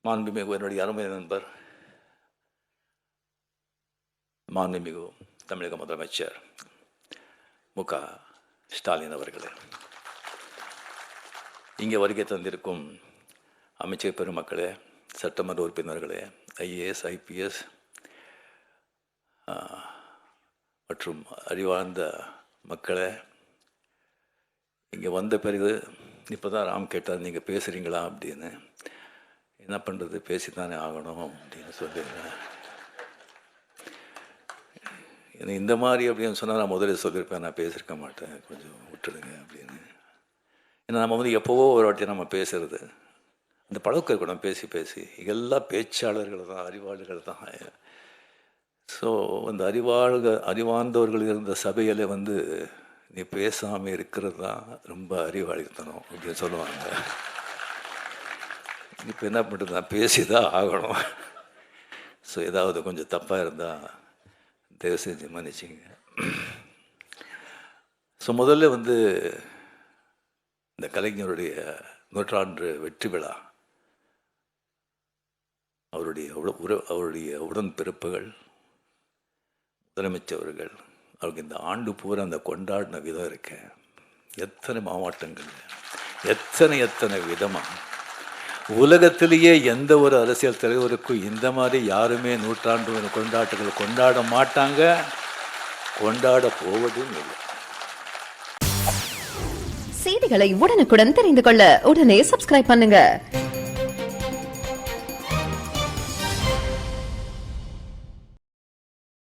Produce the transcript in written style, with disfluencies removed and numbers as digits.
மாண்புமிகு என்னுடைய அருமை நண்பர் மாண்புமிகு தமிழக முதலமைச்சர் மு.க. ஸ்டாலின் அவர்களே, இங்கே வருகை தந்திருக்கும் அமைச்சர் பெருமக்களே, சட்டமன்ற உறுப்பினர்களே, ஐஏஎஸ், ஐபிஎஸ் மற்றும் அறிவார்ந்த மக்களே, இங்கே வந்த பிறகு இப்போ தான் ராம் கேட்டார், நீங்கள் பேசுகிறீங்களா அப்படின்னு. என்ன பண்ணுறது, பேசித்தானே ஆகணும் அப்படின்னு சொல்லிடுறேன். ஏன்னா இந்த மாதிரி அப்படின்னு சொன்னால் நான் முதல்ல சொல்லியிருப்பேன், நான் பேசியிருக்க மாட்டேன், கொஞ்சம் விட்டுடுங்க அப்படின்னு. ஏன்னா நம்ம வந்து எப்போவோ ஒரு வாட்டி நம்ம பேசுகிறது, அந்த பழக்கம் இருக்கணும். பேசி பேசி எல்லா பேச்சாளர்கள் தான், அறிவாளர்கள் தான். ஸோ அந்த அறிவார்ந்தவர்கள் இருந்த சபையில் வந்து நீ பேசாமல் இருக்கிறது தான் ரொம்ப அறிவாளித்தனம் அப்படின்னு சொல்லுவாங்க. இப்போ என்ன பண்ணுறது, நான் பேசி தான் ஆகணும். ஸோ ஏதாவது கொஞ்சம் தப்பாக இருந்தால் தயவு செஞ்சு மன்னிச்சிங்க. ஸோ முதல்ல வந்து இந்த கலைஞருடைய நூற்றாண்டு வெற்றி விழா, அவருடைய உடன்பிறப்புகள், முதலமைச்சர்கள், அவருக்கு இந்த ஆண்டு பூரா அந்த கொண்டாடின விதம் இருக்க, எத்தனை மாவட்டங்கள், எத்தனை விதமாக. உலகத்திலேயே எந்த ஒரு அரசியல் தலைவருக்கும் இந்த மாதிரி யாருமே நூற்றாண்டு கொண்டாட்டங்கள் கொண்டாட மாட்டாங்க, கொண்டாட போவதும் இல்லை. செய்திகளை உடனுக்குடன் தெரிந்து கொள்ள உடனே சப்ஸ்கிரைப் பண்ணுங்க.